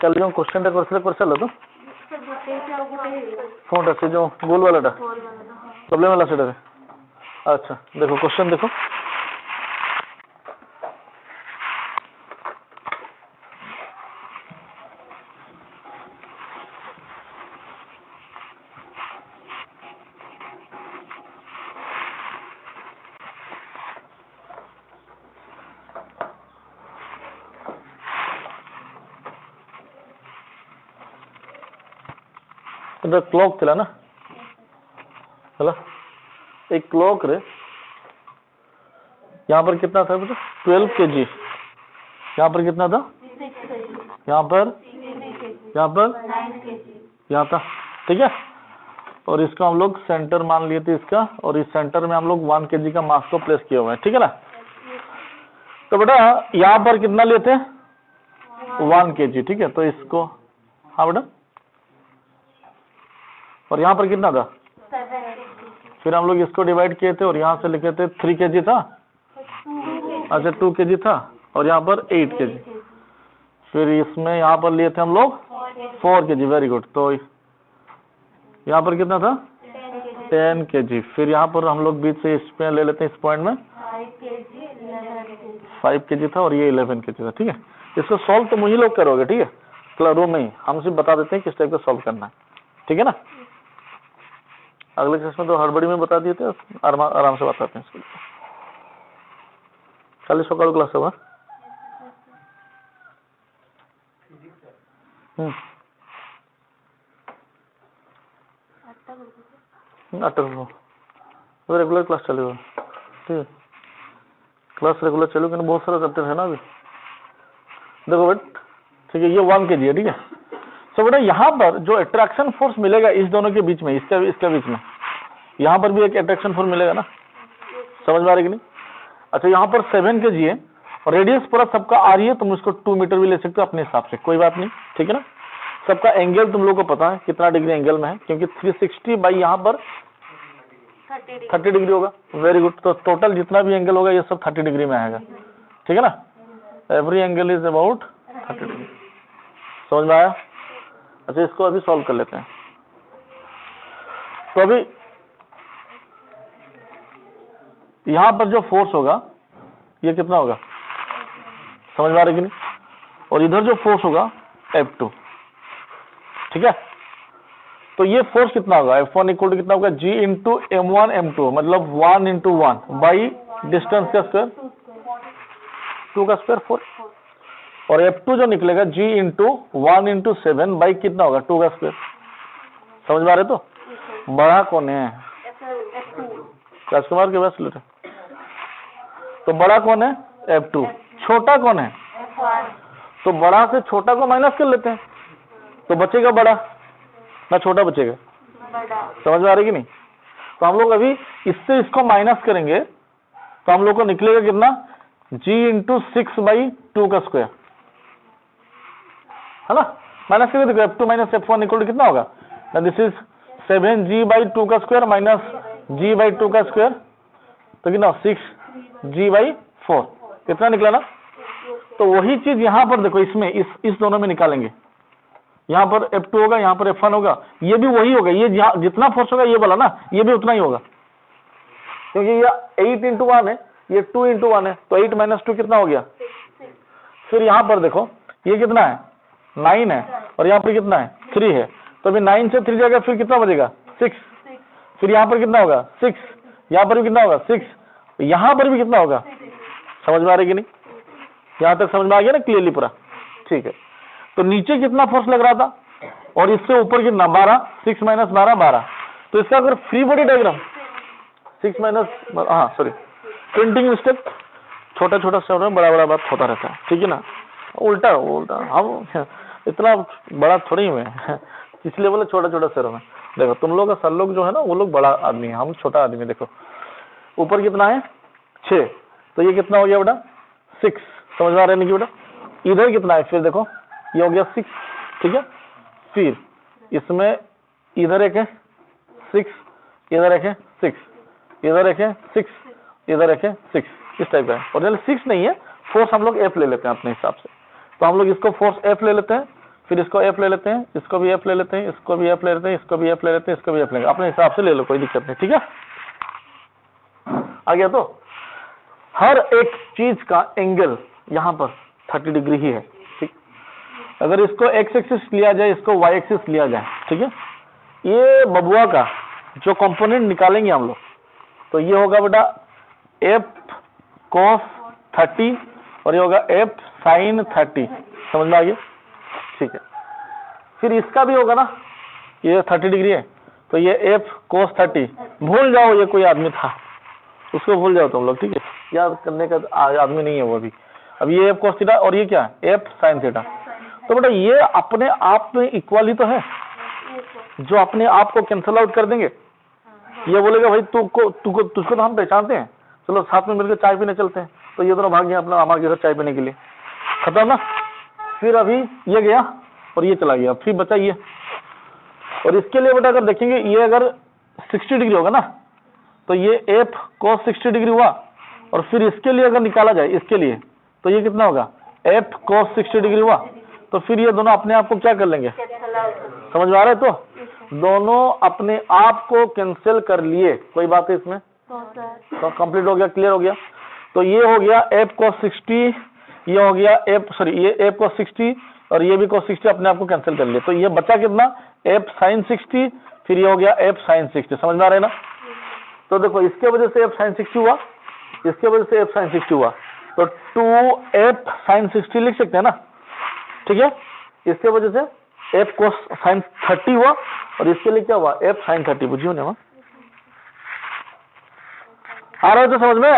କାଲି ଯେଉଁ କ୍ୱେଶ୍ଚନଟା କରିଥିଲେ କରିସାରିଲ ତ କ'ଣଟା ସେ ଯେଉଁ ଗୋଲ ବାଲାଟା ପ୍ରୋବ୍ଲେମ ହେଲା ସେଟାରେ? ଆଚ୍ଛା ଦେଖ କ୍ୱେଶ୍ଚନ ଦେଖ, क्लॉक थिला ना है एक क्लॉक रे यहाँ पर कितना था बेटा 12 kg, यहाँ पर कितना था, यहाँ पर यहाँ था, ठीक है। और इसका हम लोग सेंटर मान लिए थे इसका, और इस सेंटर में हम लोग 1 kg का मास को प्लेस किए हुए हैं, ठीक है ना। तो बेटा यहाँ पर कितना लिए थे 1 kg, ठीक है। तो इसको हाँ बेटा, और यहाँ पर कितना था 7, फिर हम लोग इसको डिवाइड किए थे और यहाँ से लिखे थे 3 kg था, अच्छा 2 kg था, और यहाँ पर 8 kg, फिर इसमें यहाँ पर लिए थे हम लोग 4 kg, वेरी गुड। तो यहाँ पर कितना था 10 kg, फिर यहाँ पर हम लोग बीच से इस पे ले लेते हैं, इस पॉइंट में 5 kg था और ये 11 kg था, ठीक है। इसको सॉल्व तो मुझे लोग करोगे, ठीक है, क्लासरूम में ही हम सिर्फ बता देते हैं किस टाइप का सॉल्व करना है, ठीक है ना। अगले क्लास में तो हड़बड़ी में बता दिए थे, आराम से बताते हैं इसके लिए। कल सकाल क्लास होगा, रेगुलर क्लास चलेगा, ठीक है, क्लास रेगुलर चलेगा, बहुत सारा चैप्टर है ना अभी। देखो बेट, ठीक है, ये 1 kg है, ठीक है। तो बेटा यहाँ पर जो अट्रैक्शन फोर्स मिलेगा इस दोनों के बीच में, इसके बीच में, यहाँ पर भी एक अट्रैक्शन फोर्स मिलेगा ना, समझ में आ रही कि नहीं। अच्छा यहाँ पर 7 kg है और रेडियस पूरा सबका आ रही है, तुम उसको 2 मीटर भी ले सकते हो अपने हिसाब से, कोई बात नहीं, ठीक है ना। सबका एंगल तुम लोग को पता है कितना डिग्री एंगल में है, क्योंकि 360 बाई यहाँ पर 30 डिग्री होगा, वेरी गुड। तो टोटल जितना भी एंगल होगा ये सब 30 डिग्री में आएगा, ठीक है ना। Every angle is about 30 degree, समझ में आया। अच्छा इसको अभी सॉल्व कर लेते हैं। तो अभी यहां पर जो फोर्स होगा ये कितना होगा, समझ में आ रही कि नहीं, और इधर जो फोर्स होगा F2, ठीक है। तो ये फोर्स कितना होगा, F1 इक्वल टू कितना होगा G इंटू M1 M2, मतलब 1 इंटू 1 बाई डिस्टेंस का स्क्वायर 2 का स्क्वायर 4, और F2 जो निकलेगा G इंटू 1 इंटू 7 बाई कितना होगा 2 का स्क्वायर, समझ में आ रहे। तो बड़ा कौन है, राजकुमार के पास लेते, तो बड़ा कौन है F2, छोटा कौन है तो बड़ा से छोटा को माइनस कर लेते हैं, तो बचेगा बड़ा ना छोटा बचेगा, समझ में आ रही कि नहीं। तो हम लोग अभी इससे इसको माइनस करेंगे तो हम लोग को निकलेगा कितना G इंटू 6 बाई 2 का स्क्वायर, है ना। माइनस करके देखो F2 minus F1 equal to कितना होगा, दिस इज 7G बाई 2 का स्क्वायर माइनस G बाई 2 का स्क्वायर, तो कितना 6G बाई 4, कितना निकला ना। तो वही चीज यहाँ पर देखो, इसमें इस दोनों में निकालेंगे, यहाँ पर F2 होगा, यहाँ पर F1 होगा, ये भी वही होगा, ये जितना फोर्स होगा ये वाला ना, ये भी उतना ही होगा, क्योंकि ये 8 इंटू 1 है, ये 2 इंटू 1 है, तो 8 माइनस 2 कितना हो गया। फिर यहाँ पर देखो ये कितना है 9 है, और यहाँ पर कितना है 3 है, तो अभी 9 से 3 जाएगा, फिर कितना बचेगा 6, फिर यहाँ पर कितना होगा 6, यहाँ पर भी कितना होगा 6, यहाँ पर भी कितना होगा, समझ में आ रही कि नहीं। यहाँ तक समझ में आ गया ना क्लियरली पूरा, ठीक है। तो नीचे कितना फोर्स लग रहा था और इससे ऊपर कितना 12, 6 माइनस 12 12, तो इसका अगर फ्री बॉडी डायग्राम 6 माइनस, हाँ सॉरी प्रिंटिंग मिस्टेक, छोटा छोटा शब्द में बड़ा बड़ा बात होता रहता है, ठीक है ना। उल्टा हम इतना बड़ा थोड़ी हुए इसलिए बोले छोटा छोटा शहरों में। देखो तुम लोग का सर लोग जो है ना वो लोग बड़ा आदमी है, हम छोटा आदमी। देखो ऊपर कितना है 6, तो ये कितना हो गया बेटा 6, समझ में आ रहा है कि बेटा। इधर कितना है, फिर देखो ये हो गया 6, ठीक है। फिर इसमें इधर एक है 6, इधर एक है 6, इधर एक है 6, इधर एक है 6, इस टाइप का है। और 6 नहीं है, फोर्स हम लोग F ले लेते हैं अपने हिसाब से, तो हम लोग इसको फोर्स F ले लेते हैं। फिर इसको एफ ले लेते हैं, इसको भी एफ ले लेते हैं, इसको भी एफ ले लेते हैं, इसको भी एफ ले लेते हैं, इसको भी एफ लेंगे, अपने हिसाब से ले लो, कोई दिक्कत नहीं, ठीक है। आ गया। तो हर एक चीज का एंगल यहाँ पर 30 डिग्री ही है, ठीक। अगर इसको एक्स एक्सिस लिया जाए, इसको वाई एक्सिस लिया जाए, ठीक है। ये बबुआ का जो कंपोनेंट निकालेंगे हम लोग, तो ये होगा बेटा एफ कॉस 30 और ये होगा एफ साइन 30, समझ में आ गया, ठीक है। फिर इसका भी होगा ना, ये 30 डिग्री है, तो ये एफ कोस 30, भूल जाओ ये कोई आदमी था, उसको भूल जाओ तुम लोग, ठीक है, याद करने का आदमी नहीं है वो अभी। अब ये एफ कोस थीटा और ये क्या है एफ साइन थीटा। तो बेटा ये अपने आप में इक्वल ही तो है, जो अपने आप को कैंसल आउट कर देंगे। ये बोलेगा भाई तुझको तो हम पहचानते हैं, चलो साथ में मिलकर चाय पीने चलते हैं, तो ये दोनों भाग गया अपना हमारे घर चाय पीने के लिए, खत्म ना। फिर अभी ये गया और ये चला गया, फिर बचा ये। और इसके लिए बेटा अगर देखेंगे, ये अगर 60 डिग्री होगा ना, तो ये एफ cos 60 डिग्री हुआ, और फिर इसके लिए अगर निकाला जाए इसके लिए, तो ये कितना होगा एफ cos 60 डिग्री हुआ। तो फिर ये दोनों अपने आप को क्या कर लेंगे, समझ में आ रहा है। तो दोनों अपने आप को कैंसिल कर लिए, कोई बात है इसमें, तो कंप्लीट हो गया, क्लियर हो गया। तो ये हो गया एफ cos 60, ये हो गया ये एफ cos 60 और ये भी cos 60 अपने आप को कैंसिल कर लिए। तो ये बचा कितना एफ साइन 60, फिर ये हो गया एफ साइन 60, समझ में आ रहा है ना। तो देखो इसके वजह से एफ साइन 60 हुआ, इसके वजह से एफ साइन 60 हुआ, तो 2f साइन 60 लिख सकते हैं ना, ठीक है। इसके वजह से एफ cos साइन 30 हुआ, और इसके लिए क्या हुआ एफ साइन 30, बुझियो ना, आ रहा है तो समझ में।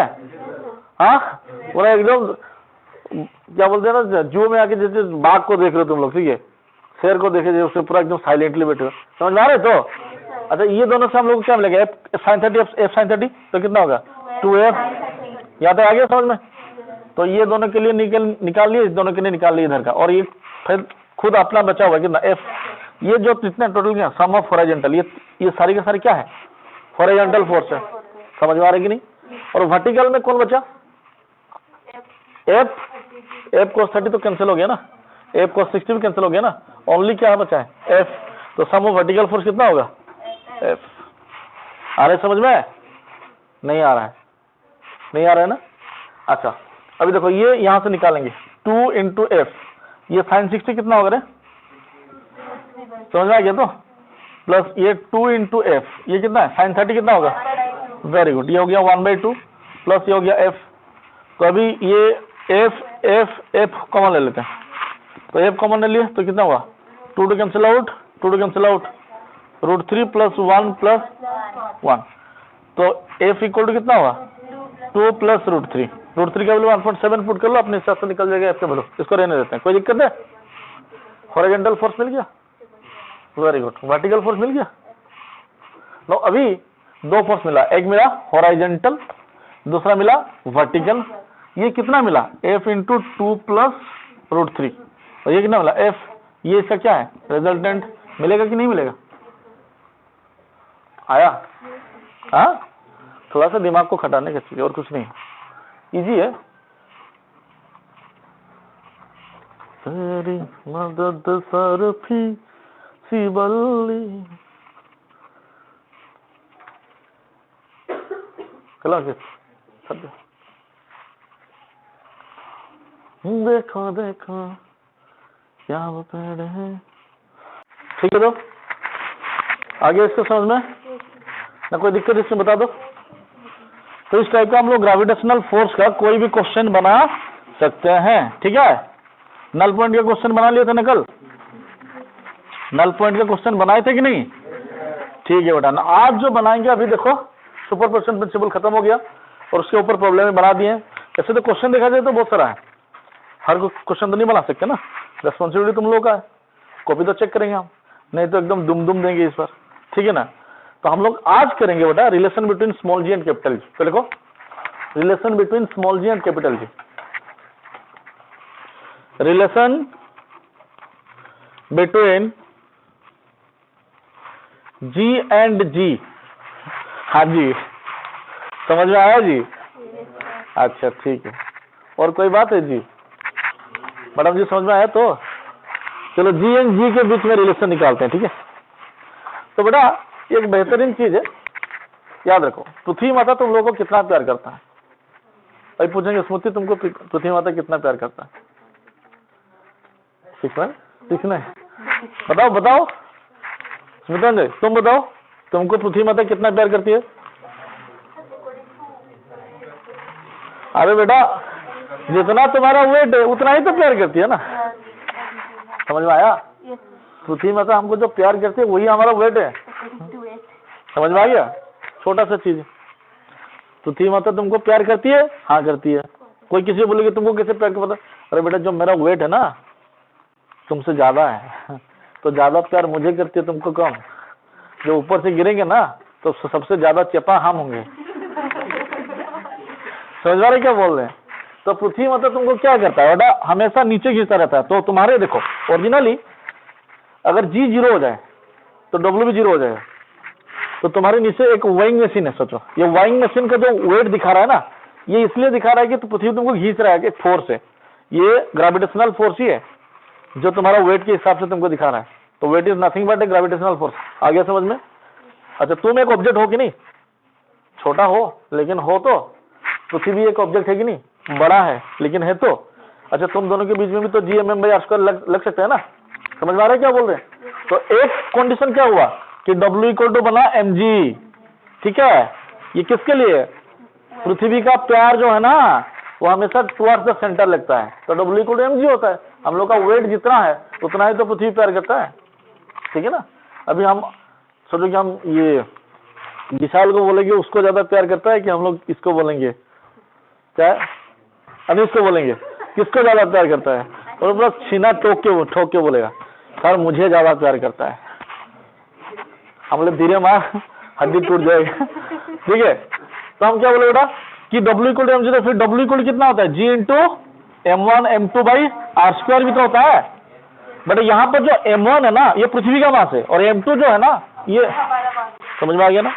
हाँ पूरा एकदम क्या बोलते हैं ना, जू में आके जैसे बाघ को देख रहे हो तुम लोग, ठीक है, शेर को देखे जैसे पूरा एकदम साइलेंटली बैठे हो, समझ में आ रहे तो। अच्छा ये दोनों से हम लोग क्या मिलेगा एफ साइन 30 एफ साइन 30, तो कितना होगा 2f, यहाँ तक आ गया समझ में। तो ये दोनों के लिए निकाल लिए, इस दोनों के लिए निकाल लिए इधर का, और ये फिर खुद अपना बचा हुआ कितना एफ, ये जो कितने टोटल क्या सम ऑफ हॉरिजॉन्टल, ये सारी का सारी क्या है हॉरिजॉन्टल फोर्स है, समझ में आ रही कि नहीं। और वर्टिकल में कौन बचा एफ cos 30 तो कैंसिल हो गया ना, एफ cos 60 भी कैंसिल हो गया ना, ओनली क्या बचा है एफ। तो सम ऑफ वर्टिकल फोर्स कितना होगा एफ। आ रहा है समझ में, नहीं आ रहा है, नहीं आ रहा है ना। अच्छा अभी देखो ये यहां से निकालेंगे 2 इंटू एफ, ये साइन 60 कितना होगा रे, समझ में आ गया। तो प्लस ये 2 इंटू एफ, ये कितना है साइन 30 कितना होगा, वेरी गुड, ये हो गया 1/2 प्लस ये हो गया एफ। तो अभी ये एफ कॉमन ले लेते हैं, तो एफ कॉमन ले लिए तो कितना हुआ 2 to cancel out, 2 to cancel out, √3 + 1 + 1, तो एफ इक्वल टू कितना हुआ 2 + √3, √3 का वैल्यू 1.7 पुट कर लो, अपने हिसाब से निकल जाएगा एफ के बदलो, इसको रहने देते हैं, कोई दिक्कत है। हॉरिजॉन्टल फोर्स मिल गया, वेरी गुड, वर्टिकल फोर्स मिल गया। नो अभी 2 फोर्स मिला, एक मिला हॉरिजॉन्टल, दूसरा मिला वर्टिकल। ये कितना मिला f इंटू 2 + √3, और ये कितना मिला f, ये इसका क्या है रिजल्टेंट, मिलेगा कि नहीं मिलेगा, आया। हाँ थोड़ा सा दिमाग को खटाने का चाहिए और कुछ नहीं, इजी है। तेरी मदद सरफी सी बल्ली, चलो सत्य देखो देखो क्या वो पेड़ है, ठीक है। तो आगे इसको समझ में ना कोई दिक्कत इसमें बता दो। तो इस टाइप का हम लोग ग्रेविटेशनल फोर्स का कोई भी क्वेश्चन बना सकते हैं, ठीक है। नल पॉइंट का क्वेश्चन बना लिए थे ना कल, नल पॉइंट का क्वेश्चन बनाए थे कि नहीं, ठीक है बेटा। आज जो बनाएंगे अभी देखो सुपरपोजिशन प्रिंसिपल खत्म हो गया और उसके ऊपर प्रॉब्लम बना दिए। ऐसे तो क्वेश्चन देखा जाए तो बहुत सारा है, हर क्वेश्चन तो नहीं बना सकते ना, रेस्पॉन्सिबिलिटी तुम लोगों का है, कॉपी तो चेक करेंगे हम, नहीं तो एकदम दुम देंगे इस बार, ठीक है ना। तो हम लोग आज करेंगे बेटा relation between small G and capital G. तो देखो relation between small G and capital G, relation between G and G, हाँ जी समझ में आया जी, अच्छा ठीक है। और कोई बात है जी मैडम जी, समझ में आया तो चलो जी एंड जी के बीच में रिलेशन निकालते हैं, ठीक है। तो बेटा एक बेहतरीन चीज है, याद रखो, पृथ्वी माता तुम लोगों को कितना प्यार करता है। अभी पूछेंगे स्मृति तुमको पृथ्वी माता कितना प्यार करता है, सीखना है, बताओ बताओ स्मृति तुम बताओ, तुमको पृथ्वी माता कितना प्यार करती है। अरे बेटा जितना तुम्हारा वेट है उतना ही तो प्यार करती है ना, समझ में आया। पृथ्वी माता हमको जो प्यार करती है वही हमारा वेट है, समझ में आ गया। छोटा सा चीज, पृथ्वी माता तुमको प्यार करती है, हाँ करती है। कोई किसी बोलेगी तुमको कैसे प्यार करता, अरे बेटा जो मेरा वेट है ना तुमसे ज्यादा है तो ज्यादा प्यार मुझे करती है, तुमको कम। जो ऊपर से गिरेंगे ना तो सबसे ज्यादा चेपा हम होंगे, समझ रहे क्या बोल रहे हैं। तो पृथ्वी माता तुमको क्या करता है बेटा, हमेशा नीचे खींचता रहता है। तो तुम्हारे देखो ओरिजिनली अगर जी 0 हो जाए तो डब्ल्यू भी 0 हो जाएगा। तो तुम्हारे नीचे एक वाइंग मशीन है, सोचो ये वाइंग मशीन का जो वेट दिखा रहा है ना, ये इसलिए दिखा रहा है कि तो पृथ्वी तुमको खींच रहा है कि फोर्स है, ये ग्रेविटेशनल फोर्स ही है जो तुम्हारा वेट के हिसाब से तुमको दिखा रहा है। तो weight is nothing but a gravitational force. आ गया समझ में। अच्छा तुम एक ऑब्जेक्ट हो कि नहीं, छोटा हो लेकिन हो, तो पृथ्वी एक ऑब्जेक्ट है कि नहीं, बड़ा है लेकिन है तो। अच्छा तुम दोनों के बीच में भी तो GMM/r² लग सकता है ना, समझ में आ रहा है क्या बोल रहे हैं। तो एक कंडीशन क्या हुआ कि W = बना mg, ठीक है। ये किसके लिए, पृथ्वी का प्यार जो है ना वो हमेशा टुवर्ड्स द सेंटर लगता है, तो W = mg होता है। हम लोग का वेट जितना है उतना ही तो पृथ्वी प्यार करता है, ठीक है ना। अभी हम सोचो कि हम ये विशाल को बोलेंगे उसको ज्यादा प्यार करता है कि हम लोग इसको बोलेंगे क्या, अभी इसको बोलेंगे किसको ज्यादा प्यार करता है, और बस सीना ठोक के बोलेगा सर मुझे ज्यादा प्यार करता है। हम लोग धीरे मार हड्डी टूट जाएगा, ठीक है। तो हम क्या बोले बेटा कि W = mg, तो फिर W = कितना होता है, G × m1m2/r² भी तो होता है। बट यहाँ पर जो m1 है ना ये पृथ्वी का मास है, और m2 जो है ना ये, समझ में आ गया ना।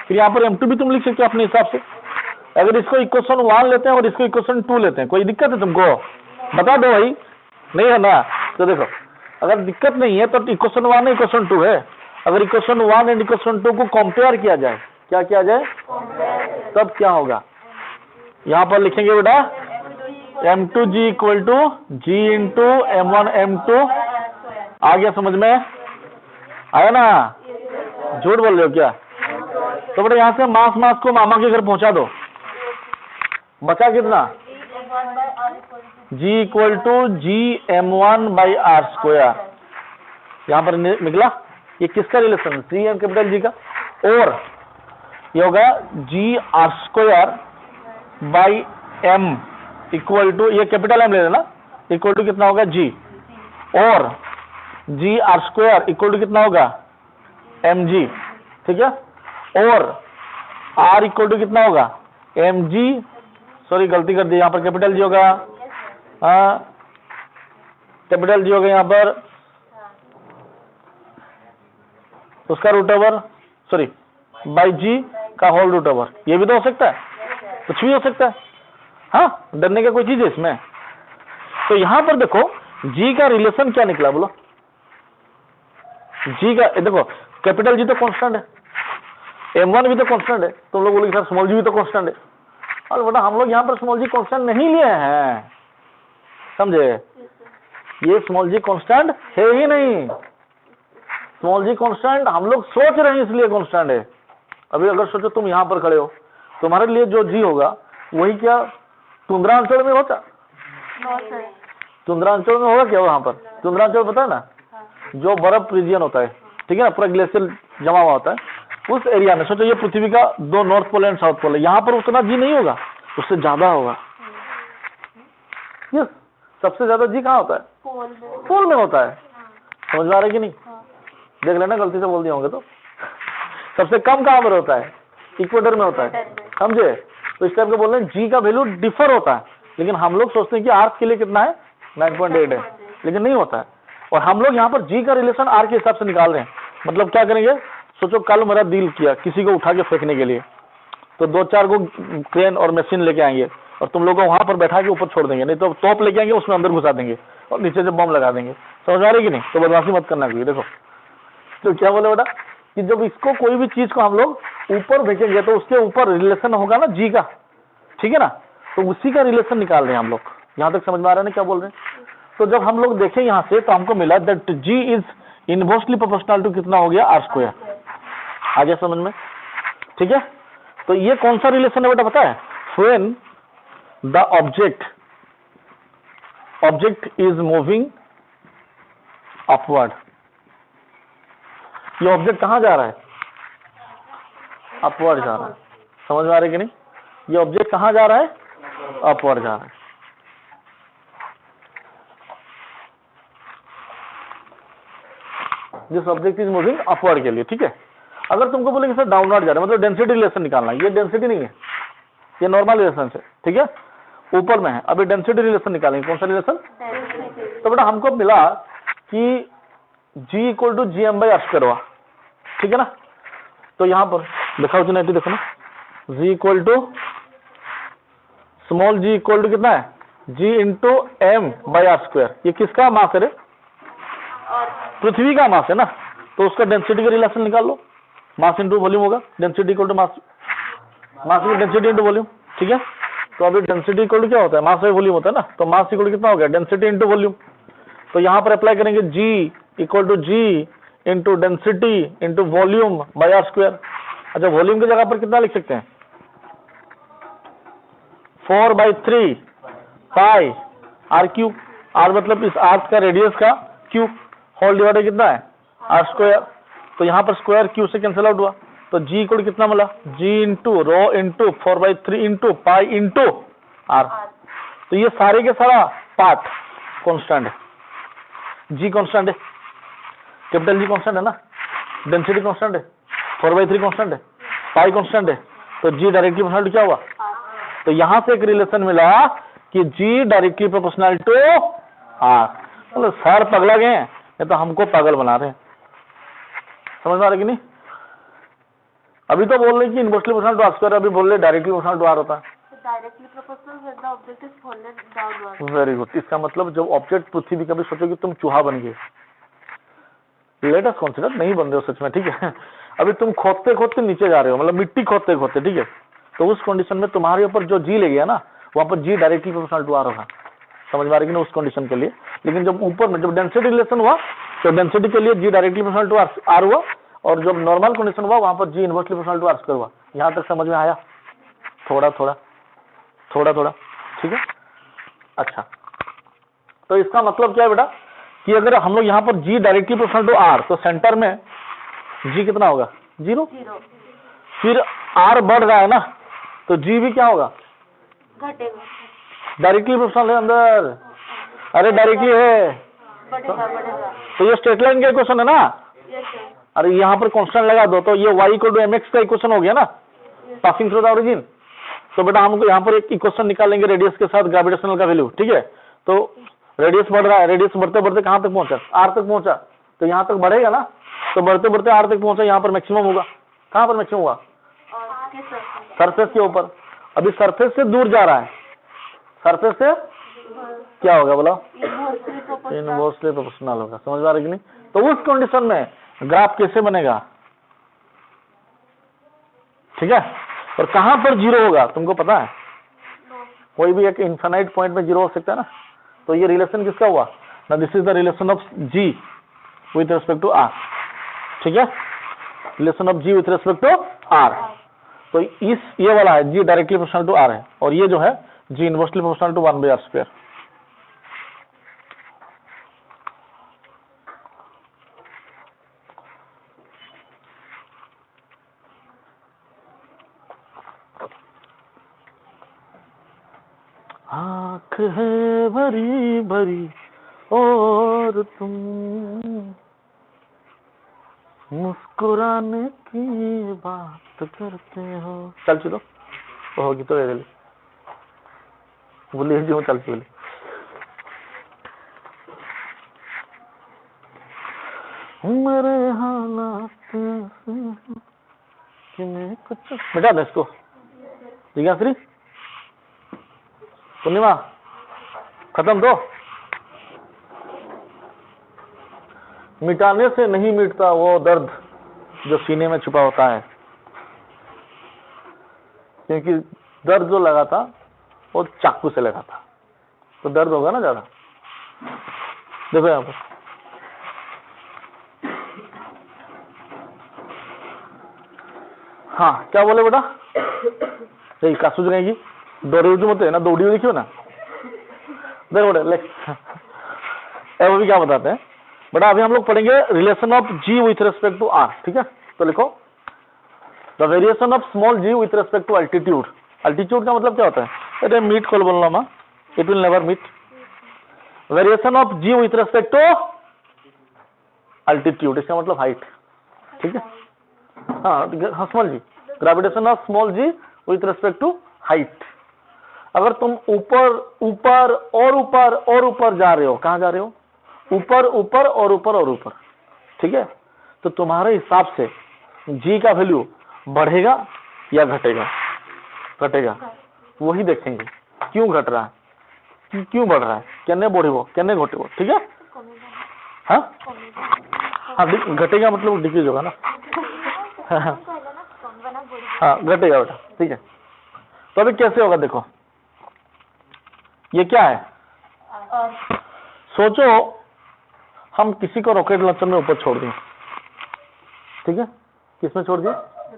फिर यहाँ पर m2 भी तुम लिख सकते हो अपने हिसाब से। अगर इसको इक्वेशन 1 लेते हैं और इसको इक्वेशन 2 लेते हैं, कोई दिक्कत है तुमको, बता दो भाई, नहीं है ना। तो देखो अगर दिक्कत नहीं है तो इक्वेशन 1 है इक्वेशन 2 है। अगर इक्वेशन 1 एंड इक्वेशन 2 को कंपेयर किया जाए, क्या किया जाए, तब क्या होगा, यहाँ पर लिखेंगे बेटा m2g = g × m1m2। आ गया समझ में, आया ना, झूठ बोल रहे हो क्या। तो बेटा यहाँ से मास को मामा के घर पहुंचा दो, बचा कितना, G = gm1/r²। यहाँ पर निकला ये किसका रिलेशन, C का, और ये होगा gr²/m = ये कैपिटल M ले लेना, इक्वल टू कितना होगा G, और gr² = कितना होगा mg, ठीक है। और r = कितना होगा mg, सॉरी गलती कर दी, यहाँ पर कैपिटल G होगा, हाँ कैपिटल G होगा यहाँ पर, उसका √, सॉरी /g का होल √। ये भी तो हो सकता है, कुछ भी हो सकता है, हाँ डरने का कोई चीज है इसमें। तो यहाँ पर देखो G का रिलेशन क्या निकला बोलो, G का देखो कैपिटल G तो कांस्टेंट है, m1 भी तो कांस्टेंट है। तुम लोग बोलोगे सर स्मॉल g भी तो कांस्टेंट है, और बेटा हम लोग यहाँ पर स्मॉल g कांस्टेंट नहीं लिए हैं, समझे। ये स्मॉल g कांस्टेंट है ही नहीं, स्मॉल g कांस्टेंट हम लोग सोच रहे हैं इसलिए कांस्टेंट है। अभी अगर सोचो तुम यहाँ पर खड़े हो, तुम्हारे लिए जो g होगा वही क्या तुंद्रा अंचल में होता, तुंद्रा अंचल में होगा क्या, वहां पर तुंद्रा अंचल पता है ना, जो बर्फ रीजियन होता है, ठीक है ना, पूरा ग्लेशियर जमा हुआ होता है, उस एरिया में। सोचो ये पृथ्वी का 2 north pole and south pole है, यहाँ पर उतना जी नहीं होगा, उससे ज्यादा होगा। यस, सबसे ज्यादा जी कहाँ होता है, पोल में होता है, समझ में आ रहा है कि नहीं, देख लेना गलती से बोल दिया होंगे तो। सबसे कम कहाँ पर होता है, इक्वेटर में होता है, समझे। तो इस टाइप के बोल रहे हैं जी का वैल्यू डिफर होता है, लेकिन हम लोग सोचते हैं कि अर्थ के लिए कितना है 9.8 है, लेकिन नहीं होता है। और हम लोग यहाँ पर जी का रिलेशन आर के हिसाब से निकाल रहे हैं। मतलब क्या करेंगे, सोचो कल मेरा दिल किया किसी को उठा के फेंकने के लिए, तो 2-4 को क्रेन और मशीन लेके आएंगे, और तुम लोग को वहां पर बैठा के ऊपर छोड़ देंगे, नहीं तो तोप लेके आएंगे उसमें अंदर घुसा देंगे और नीचे से बम लगा देंगे। समझ आ रही कि नहीं? तो बदमाशी मत करना कोई। देखो तो क्या बोले बेटा कि जब इसको कोई भी चीज को हम लोग ऊपर भेजेंगे तो उसके ऊपर रिलेशन होगा ना जी का, ठीक है ना, तो उसी का रिलेशन निकाल रहे हैं हम लोग। यहां तक समझ में आ रहा है ना क्या बोल रहे हैं? तो जब हम लोग देखें यहां से तो हमको मिला that G is inversely proportional to कितना हो गया, आर स्क्वायर। आ गया समझ में? ठीक है, तो ये कौन सा रिलेशन है बेटा पता है? When the object is moving upward. ये ऑब्जेक्ट कहां जा रहा है? अपवर्ड जा रहा है। समझ में आ रही है कि नहीं? ये ऑब्जेक्ट कहां जा रहा है? अपवर्ड जा रहा है। This object is moving upward के लिए, ठीक है। अगर तुमको बोले कि सर डाउनवर्ड जा रहा है, मतलब डेंसिटी रिलेशन निकालना है, ये डेंसिटी नहीं है, ये नॉर्मल रिलेशन है, ठीक है, ऊपर में है। अभी डेंसिटी रिलेशन निकालेंगे। कौन सा रिलेशन? तो बेटा हमको मिला कि G equal to G M by R square हुआ, ठीक है ना। तो यहां पर दिखाओ जी, नहीं देखो ना, G equal to small g equal to कितना है? G into M by R square. ये किसका मास है रे? पृथ्वी का मास है ना, तो उसका डेंसिटी का रिलेशन निकाल लो। मास इंटू वॉल्यूम होगा, डेंसिटी इक्वल टू मास, मास की डेंसिटी इंटू वॉल्यूम, ठीक है। तो अभी डेंसिटी इक्वल टू क्या होता है? मास बाई वॉल्यूम होता है ना, तो मास इक्वल टू कितना हो गया? Density into volume. तो यहां पर अप्लाई करेंगे G equal to ji into density into volume by R square. अच्छा, वॉल्यूम की जगह पर कितना लिख सकते हैं? 4/3 पाई आर क्यूब। आर मतलब इस आर्क का रेडियस का क्यूब, होल डिवाइडेड कितना है? R square. तो यहाँ पर स्क्वायर क्यू से कैंसिल आउट हुआ, तो जी इक्वल कितना मिला? G into rho into 4/3 into pi into r. तो ये सारे के सारा पार्ट कॉन्स्टेंट है, जी कॉन्स्टेंट है, कैपिटल जी कॉन्स्टेंट है ना, डेंसिटी कॉन्स्टेंट है, 4/3 कॉन्स्टेंट है, पाई कॉन्स्टेंट है, तो जी डायरेक्टली प्रोपोर्शनल क्या हुआ? तो यहां से एक रिलेशन मिला कि जी डायरेक्टली प्रोपोर्शनल टू आर। मतलब सर पगला गए हैं, ये तो हमको पागल बना रहे हैं। समझ में आ रहा है कि नहीं? अभी तो बोल रहे कि inversely proportional to are square, अभी बोल रहे डायरेक्टली प्रोपोर्शनल टू आर होता है। Directly proportional when the object is folded downward. Very good. इसका मतलब जब ऑब्जेक्ट पृथ्वी का भी सोचो कि तुम चूहा बन गए, लेट अस कंसीडर नहीं बन रहे हो सच में, ठीक है। अभी तुम खोदते खोदते नीचे जा रहे हो, मतलब मिट्टी खोदते खोदते, ठीक है, तो उस कंडीशन में तुम्हारे ऊपर जो जी ले गया ना, वहां पर जी डायरेक्टली प्रोपोर्शनल टू आर होगा। समझ में आ रही है ना उस कंडीशन के लिए। लेकिन जब ऊपर में जब डेंसिटी रिलेशन हुआ तो डेंसिटी के लिए G directly proportional to r हुआ, और जब नॉर्मल कंडीशन हुआ वहां पर G inversely proportional to are square हुआ। यहां तक समझ में आया? थोड़ा थोड़ा थोड़ा थोड़ा, ठीक है। अच्छा, तो इसका मतलब क्या है बेटा कि अगर हम लोग यहाँ पर जी डायरेक्टली प्रोपोर्शनल टू आर, तो सेंटर में जी कितना होगा? 0। फिर आर बढ़ रहा है ना, तो जी भी क्या होगा? घटेगा, डायरेक्टली प्रोपोर्शनल है अंदर। अरे डायरेक्टली है, बढ़ेगा बढ़ेगा। तो ये स्ट्रेट लाइन का इक्वेशन है ना। Yes sir. अरे यहाँ पर कांस्टेंट लगा दो, तो ये y इक्वल टू mx का इक्वेशन हो गया ना, पासिंग थ्रू द ओरिजिन। तो बेटा हमको यहाँ पर एक इक्वेशन निकालेंगे रेडियस के साथ ग्रेविटेशनल का वैल्यू, ठीक है। तो रेडियस बढ़ रहा है, रेडियस बढ़ते बढ़ते कहाँ तक पहुंचा? आर तक पहुंचा, तो यहाँ तक बढ़ेगा ना, तो बढ़ते बढ़ते आर तक पहुंचा, यहाँ पर मैक्सिमम होगा। कहाँ पर मैक्सिमम हुआ? और किस सरफेस? सरफेस के ऊपर। अभी सरफेस से दूर जा रहा है, सरफेस से क्या होगा बोला? इनवर्सली प्रोपोर्शनल होगा। समझ आ रही कि नहीं? तो उस कंडीशन में ग्राफ कैसे बनेगा, ठीक है। और कहां पर 0 होगा तुमको पता है? कोई भी एक इनफाइनाइट पॉइंट में 0 हो सकता है ना। तो ये रिलेशन किसका हुआ ना? This is the relation of G with respect to are, ठीक है। Relation of G with respect to r. तो इस ये वाला है G directly proportional to r है, और ये जो है G inversely proportional to 1/r square. आँख है भरी भरी और तुम मुस्कुराने की बात करते हो। चल चलो होगी तो बोलिए जी, चल चलो। मेरे हालात कि मैं कुछ बेटा दे इसको, ठीक है। पूर्णिमा खत्म दो, मिटाने से नहीं मिटता वो दर्द जो सीने में छुपा होता है, क्योंकि दर्द जो लगा था वो चाकू से लगा था, तो दर्द होगा ना ज्यादा। देखो यहाँ पर हाँ क्या बोले बेटा, यही का सूझ रहेगी दौड़ी जो मत है ना, दौड़ी हुई देखियो ना, देखो बेटा ले वो भी क्या बताते हैं बेटा। अभी हम लोग पढ़ेंगे relation of G with respect to are, ठीक है। तो लिखो the variation of small G with respect to altitude. Altitude का मतलब क्या होता है, अरे मीट खोल बोलना माँ, it will never meet. Variation of G with respect to altitude, इसका मतलब हाइट, ठीक है। हाँ small G, gravitation of small G with respect to height. अगर तुम ऊपर ऊपर और ऊपर और ऊपर जा रहे हो, कहां जा रहे हो, ऊपर ऊपर और ऊपर और ऊपर, ठीक है, तो तुम्हारे हिसाब से जी का वैल्यू बढ़ेगा या घटेगा, घटेगा। वही देखेंगे क्यों घट रहा है, क्यों बढ़ रहा है, कहने बढ़ेगा कहने घटेगा, ठीक है। हाँ हाँ घटेगा मतलब डिक्रीज होगा ना, हाँ घटेगा बेटा, ठीक है। तो अभी कैसे होगा देखो, ये क्या है, सोचो हम किसी को रॉकेट लॉन्चर में ऊपर छोड़ दें, ठीक है, किसमें छोड़ दिया,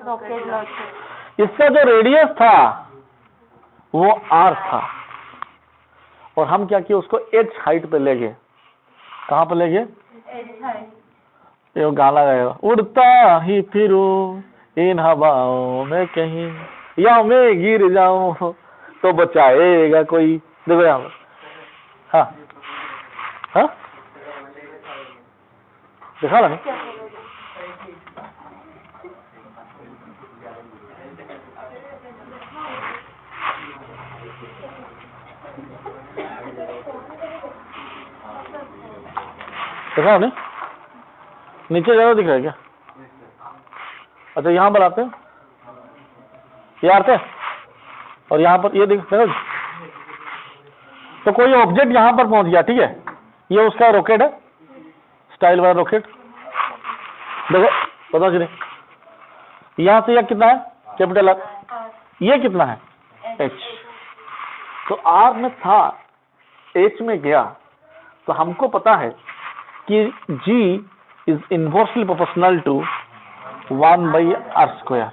रॉकेट लॉन्चर। इसका जो रेडियस था वो आर था, और हम क्या किए उसको एच हाइट पे ले गए। कहां पे ले गए, ये गाना गाएगा, उड़ता ही फिरूं इन हवाओं में कहीं, या मैं गिर जाऊं तो बचाएगा कोई। देखो यहाँ पर, हाँ हाँ दिखा रहा नहीं, देखा नहीं, नीचे ज्यादा दिख रहा है क्या, अच्छा यहाँ पर आते हैं, ये आते हैं और यहाँ पर ये देखो, तो कोई ऑब्जेक्ट यहाँ पर पहुंच गया, ठीक है, ये उसका रॉकेट है, स्टाइल वाला रॉकेट, देखो पता चले यहाँ से यह कितना है, कैपिटल आर, ये कितना है एच, तो आर में था एच में गया, तो हमको पता है कि G is inversely proportional to 1/r²।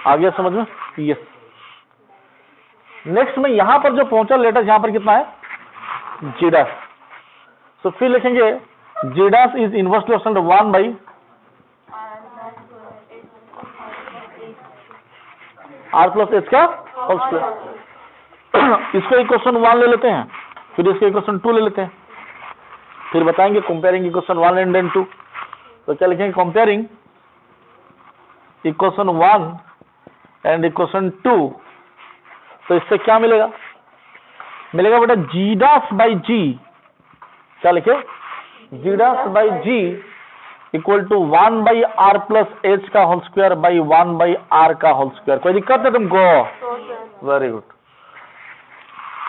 आ गया समझ में, यस। नेक्स्ट में यहां पर जो पहुंचा लेटर, यहां पर कितना है जी डैश, तो फिर लिखेंगे G dash is inversely proportional to 1/r plus H का होल स्क्वायर। इसको इक्वेशन 1 ले लेते हैं, फिर इसको इक्वेशन 2 ले लेते हैं, फिर बताएंगे कंपेयरिंग इक्वेशन 1 एंड देन 2। तो क्या लिखेंगे, कंपेयरिंग इक्वेशन 1 एंड इक्वेशन 2। तो इससे क्या मिलेगा, मिलेगा बेटा जी डैश बाई जी, क्या लिखे, G dash by ji equal to 1/r plus H का होल स्क्वायर बाई 1/r का होल स्क्वायर। कोई दिक्कत है तुमको, वेरी गुड।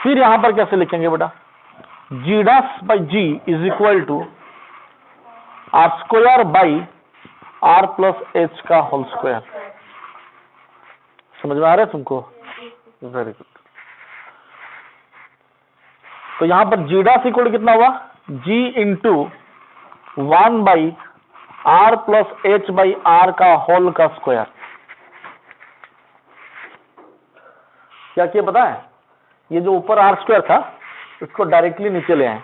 फिर यहां पर कैसे लिखेंगे बेटा, G dash by G is equal to r² by r plus H का होल स्क्वायर। समझ में आ रहा है तुमको, वेरी गुड। तो यहां पर जी डैश इक्वल कितना हुआ, g into 1/r plus H by are का होल का स्क्वायर। क्या किया पता है, ये जो ऊपर r² था इसको डायरेक्टली नीचे ले आए,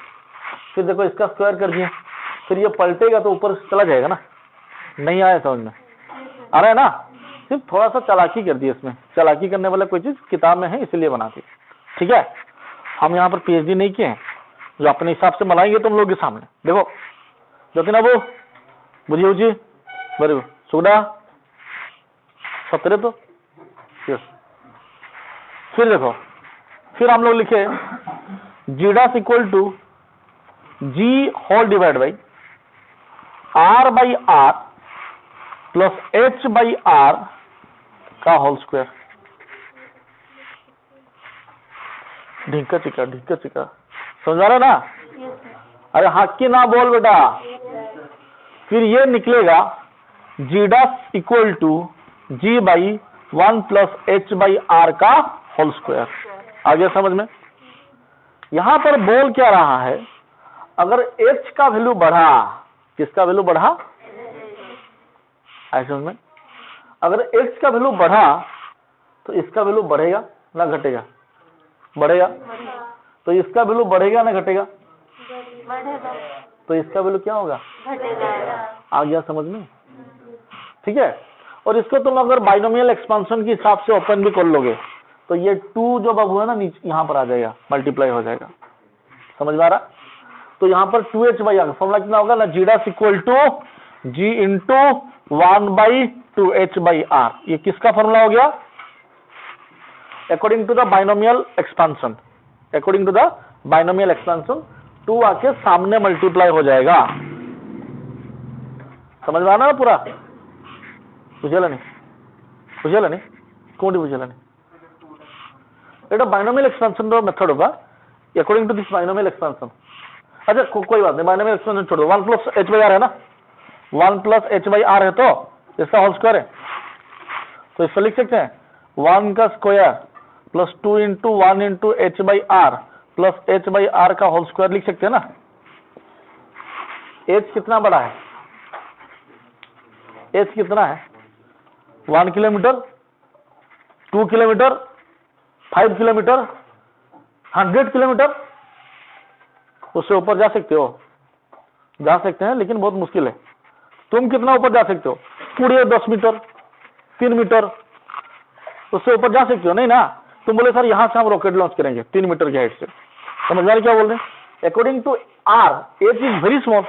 फिर देखो इसका स्क्वायर कर दिया, फिर ये पलटेगा तो ऊपर चला जाएगा ना। नहीं आया समझ में, आ रहा है ना, सिर्फ थोड़ा सा चालाकी कर दी इसमें, चालाकी करने वाला कोई चीज किताब में है इसलिए बनाती, ठीक है। हम यहाँ पर पीएचडी नहीं किए हैं, जो अपने हिसाब से बनाएंगे तुम लोग के सामने। देखो ज्योतिना वो बुझिए जी, वेरी गुड, सुगड़ा सतरे तो यस। फिर देखो, फिर हम लोग लिखे G dash equal to G whole divide by r by are plus H by are का होल स्क्वायर। ढीका चिका समझ रहा ना? Yes, sir. अरे हक की ना बोल बेटा। फिर ये निकलेगा g dash equal to g by 1 plus H by are का होल स्क्वायर। आ गया समझ में? यहां पर बोल क्या रहा है, अगर एच का वैल्यू बढ़ा, किसका वैल्यू बढ़ा? ऐसे समझ में? अगर एक्स का वैल्यू बढ़ा तो इसका वैल्यू बढ़ेगा ना घटेगा? बढ़ेगा। तो इसका वैल्यू बढ़ेगा ना घटेगा? बढ़ेगा। तो इसका वैल्यू क्या होगा? घटेगा। आ गया समझ में? ठीक है। और इसको तुम अगर बाइनोमियल एक्सपांशन के हिसाब से ओपन भी कर लोगे तो ये 2 जो बाबू है ना नीचे यहां पर आ जाएगा, मल्टीप्लाई हो जाएगा। समझ में आ रहा? तो यहां पर 2h बाई आर फॉर्मूला कितना होगा ना, g dash equal to ji into 1 by 2h by r. ये किसका फॉर्मूला हो गया? According to the binomial expansion. According to the binomial expansion 2 आके सामने मल्टीप्लाई हो जाएगा। समझ में आना ना पूरा? बुझेला नहीं कौन बुझेला नहीं? এটা बाइनोमियल एक्सपेंशन का मेथड होगा according to this binomial expansion. अच्छा कोई बात नहीं, बाइनोमियल एक्सपेंशन छोड़ दो। 1 प्लस एच बाई आर है ना, 1 प्लस एच बाई आर है तो इसका होल स्क्वायर है, तो इसको लिख सकते हैं 1 का square plus 2 into 1 into H by are plus H by are का होल स्क्वायर लिख सकते हैं ना। एच कितना बड़ा है? एच कितना है? 1 किलोमीटर, 2 किलोमीटर, 5 किलोमीटर, 100 किलोमीटर, उससे ऊपर जा सकते हो? जा सकते हैं लेकिन बहुत मुश्किल है। तुम कितना ऊपर जा सकते हो? पूरे 10 मीटर, 3 मीटर, उससे ऊपर जा सकते हो? नहीं ना। तुम बोले सर यहां से हम रॉकेट लॉन्च करेंगे 3 मीटर की हाइट से। समझ में क्या बोल रहे हैं? According to r h is very small,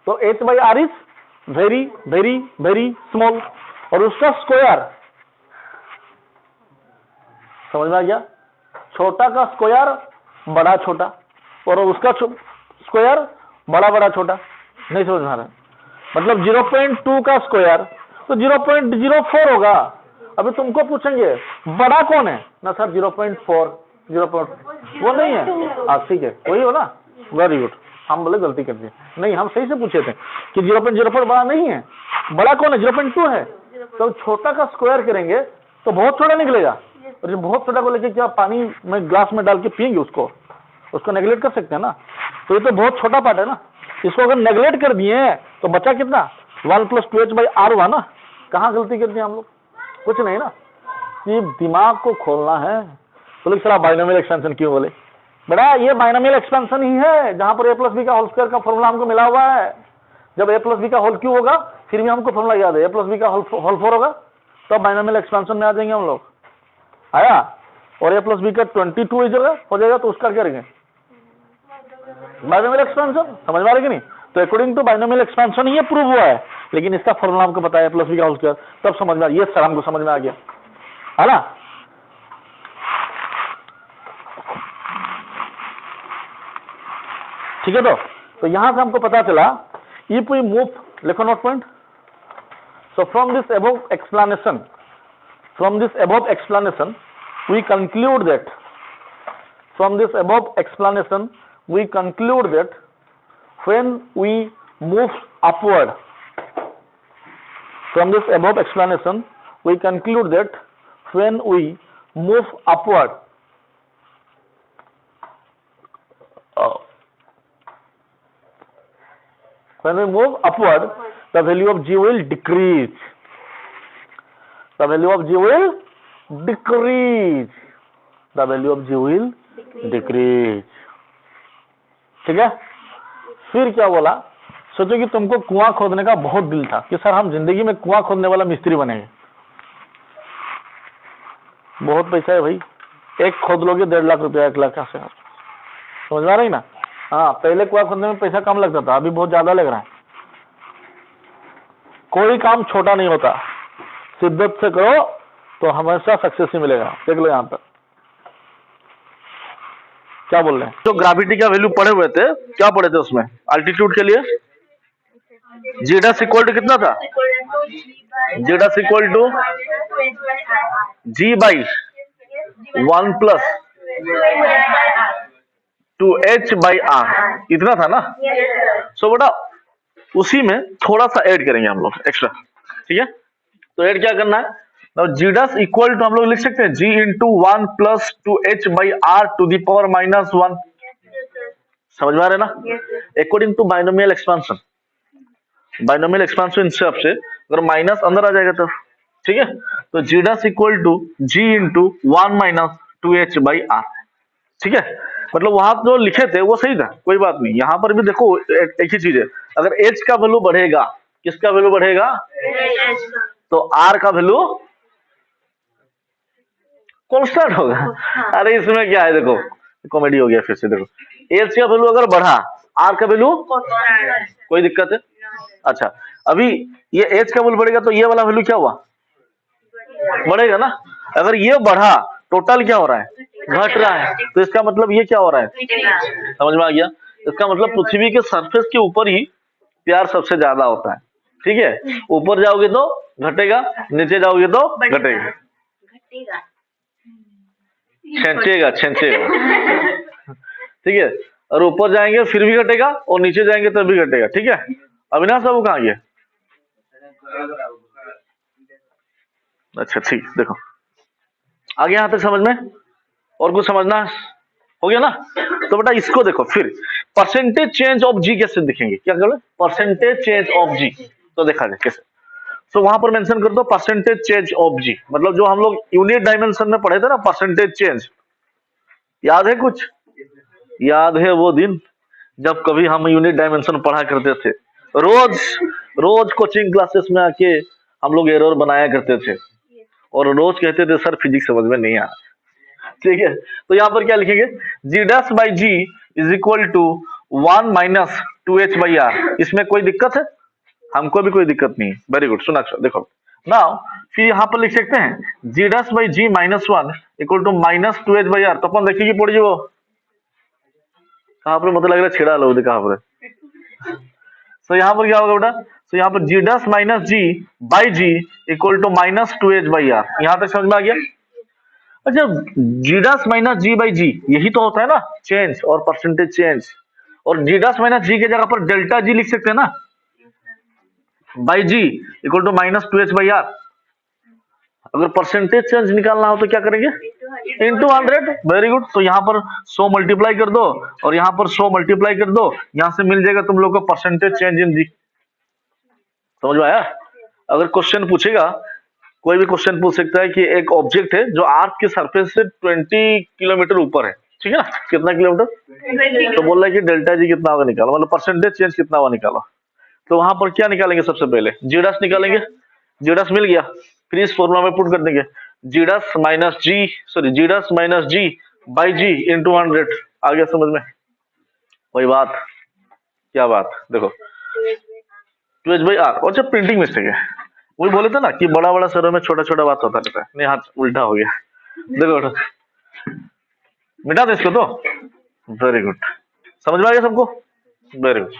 तो h by r is very very very small, और उसका स्क्वायर समझ में आ गया? छोटा का स्क्वायर बड़ा छोटा, और उसका स्क्वायर बड़ा बड़ा छोटा। नहीं समझ में आ रहा है? मतलब 0.2 का स्क्वायर तो 0.04 होगा। अभी तुमको पूछेंगे बड़ा कौन है ना सर? 0.4 वो नहीं है। हाँ ठीक है, वही हो ना, वेरी गुड। हम बोले गलती कर दिए, नहीं हम सही से पूछे थे कि 0.04 बड़ा नहीं है। बड़ा कौन है? 0.2 है। तो छोटा का स्क्वायर करेंगे तो बहुत छोटा निकलेगा, और जो बहुत छोटा को लेके क्या पानी में ग्लास में डाल के पियेंगे उसको नेगलेक्ट कर सकते हैं ना। तो ये तो बहुत छोटा पार्ट है ना, इसको अगर नेगलेक्ट कर दिए तो बचा कितना? 1 प्लस 2h बाई आर हुआ ना। कहाँ गलती कर दिया हम लोग? कुछ नहीं ना। ये दिमाग को खोलना है। बोले सर बाइनोमियल एक्सपेंशन क्यों बोले? बेटा ये बाइनोमियल एक्सपेंशन ही है जहां पर a प्लस बी का होल स्क्वायर का फॉर्मूला हमको मिला हुआ है। जब a प्लस बी का होल क्यों होगा फिर भी हमको फॉर्मूला याद है, a प्लस बी का होल 4 होगा, तो बाइनोमियल एक्सपेंशन में आ जाएंगे हम लोग। आया? और a प्लस बी का 22 जगह हो जाएगा तो उसका क्या करेंगे? Binomial expansion. समझ में आ रहा है कि नहीं? तो अकॉर्डिंग टू बाइनोमियल एक्सपेंशन ही प्रूव हुआ है, लेकिन इसका फॉर्मूला हमको पता है प्लस बी का होल स्क्वायर, तब समझ में आ गया। सर हमको समझ में आ गया, है ना? ठीक है। तो यहां से हमको पता चला इफ वी मूव, लिखो note point. So from this above explanation we conclude that from this above explanation we conclude that when we move upward, from this above explanation we conclude that when we move upward the value of g will decrease. The value of g will decrease. The value of g will decrease. ठीक है? फिर क्या बोला? सोचो कि तुमको कुआं खोदने का बहुत दिल था कि सर हम जिंदगी में कुआं खोदने वाला मिस्त्री बनेंगे। बहुत पैसा है भाई, एक खोद लोगे 1.5 लाख रुपया, 1 लाख से। समझ में आ रही ना? हाँ, पहले कुआं खोदने में पैसा कम लगता था, अभी बहुत ज्यादा लग रहा है। कोई काम छोटा नहीं होता, शिद्दत से करो तो हमेशा सक्सेस ही मिलेगा। देख लो यहाँ पर क्या बोल रहे हैं। जो ग्रेविटी का वैल्यू पढ़े हुए थे, क्या पढ़े थे उसमें? अल्टीट्यूड के लिए जी डैश इक्वल टू कितना था? G dash equal to g by 1 plus 2h/r इतना था ना। सो बेटा उसी में थोड़ा सा ऐड करेंगे हम लोग एक्स्ट्रा, ठीक है। तो ऐड क्या करना है, now g dash equal to हम लोग लिख सकते हैं g into 1 plus 2h/r to the power -1। समझ में आ रहा है ना। According to binomial expansion, binomial expansion हिसाब से अगर माइनस अंदर आ जाएगा तो ठीक है। तो g dash equal to g into 1 minus 2h/r, ठीक है। मतलब वहां जो लिखे थे वो सही था, कोई बात नहीं। यहाँ पर भी देखो एक ही चीज है, अगर h का वैल्यू बढ़ेगा, किसका वैल्यू बढ़ेगा, तो r का वैल्यू कांस्टेंट होगा। अरे इसमें क्या है, देखो कॉमेडी हो गया फिर से। देखो h का वैल्यू अगर बढ़ा, r का वैल्यू कोई दिक्कत है। अच्छा अभी ये h का वैल्यू बढ़ेगा तो ये वाला वैल्यू क्या हुआ, बढ़ेगा ना। अगर ये बढ़ा, टोटल क्या हो रहा है, घट रहा है, तो इसका मतलब ये क्या हो रहा है, समझ में आ गया। इसका मतलब पृथ्वी के सरफेस के ऊपर ही प्यार सबसे ज्यादा होता है, ठीक है। ऊपर जाओगे तो घटेगा, नीचे जाओगे तो घटेगा, छेंचेगा छेंचेगा, ठीक है। और ऊपर जाएंगे फिर भी घटेगा, और नीचे जाएंगे तब भी घटेगा, ठीक है। अविनाश बाबू कहाँ गए, अच्छा ठीक, देखो आ गया यहाँ तक समझ में, और कुछ समझना हो गया ना। तो बेटा इसको देखो फिर परसेंटेज चेंज ऑफ जी कैसे दिखेंगे, क्या करो परसेंटेज चेंज ऑफ जी, तो देखा जाए कैसे। तो वहां पर मेंशन कर दो परसेंटेज चेंज ऑफ जी, मतलब जो हम लोग यूनिट डायमेंशन में पढ़े थे ना परसेंटेज चेंज, याद है कुछ, याद है वो दिन जब कभी हम यूनिट डायमेंशन पढ़ा करते थे, रोज रोज कोचिंग क्लासेस में आके हम लोग एरर बनाया करते थे और रोज कहते थे सर फिजिक्स समझ में नहीं आ रहा, ठीक है। तो यहाँ पर क्या लिखेंगे, g dash by G is equal to 1 minus 2h/r। इसमें कोई दिक्कत है, हमको भी कोई दिक्कत नहीं है, वेरी गुड। सुना देखो नाउ फिर यहाँ पर लिख सकते हैं g dash by G minus 1 equal to minus 2h/r। तो अपन देखिए पड़ी वो कहाँ पर, मतलब लग रहा है छेड़ा लो कहाँ पर। तो यहाँ पर क्या होगा बेटा, तो यहाँ पर g dash minus g by ji equal to minus 2h/r। यहाँ तक समझ में आ गया। अच्छा g dash minus g by g यही तो होता है ना चेंज और परसेंटेज चेंज, और g डैश माइनस जी के जगह पर डेल्टा जी लिख सकते हैं ना, by ji equal to minus 2h/r। अगर परसेंटेज चेंज निकालना हो तो क्या करेंगे, इंटू 100, वेरी गुड। तो यहाँ पर 100 मल्टीप्लाई कर दो और यहाँ पर 100 मल्टीप्लाई कर दो, यहाँ से मिल जाएगा तुम लोग को परसेंटेज चेंज इन जी। समझ में आया। अगर क्वेश्चन पूछेगा, कोई भी क्वेश्चन पूछ सकता है कि एक ऑब्जेक्ट है जो अर्थ के सरफेस से 20 किलोमीटर ऊपर है, ठीक है ना, कितना किलोमीटर, तो बोल रहा है कि डेल्टा जी कितना होगा निकालो, मतलब परसेंटेज चेंज कितना होगा निकालो। तो वहां पर क्या निकालेंगे, सबसे पहले जी डैश निकालेंगे, जी डैश मिल गया, फिर इस फॉर्मूला में पुट कर देंगे g dash minus g, sorry g dash minus g by g into 100। आ गया समझ में, वही बात, क्या बात, देखो 2h/r। और जब प्रिंटिंग मिस्टेक है, वही बोले थे ना कि बड़ा बड़ा शहरों में छोटा छोटा बात होता रहता है, नहीं हाथ उल्टा हो गया, देखो मिटा दे इसको तो, वेरी गुड। समझ में आ गया सबको, वेरी गुड।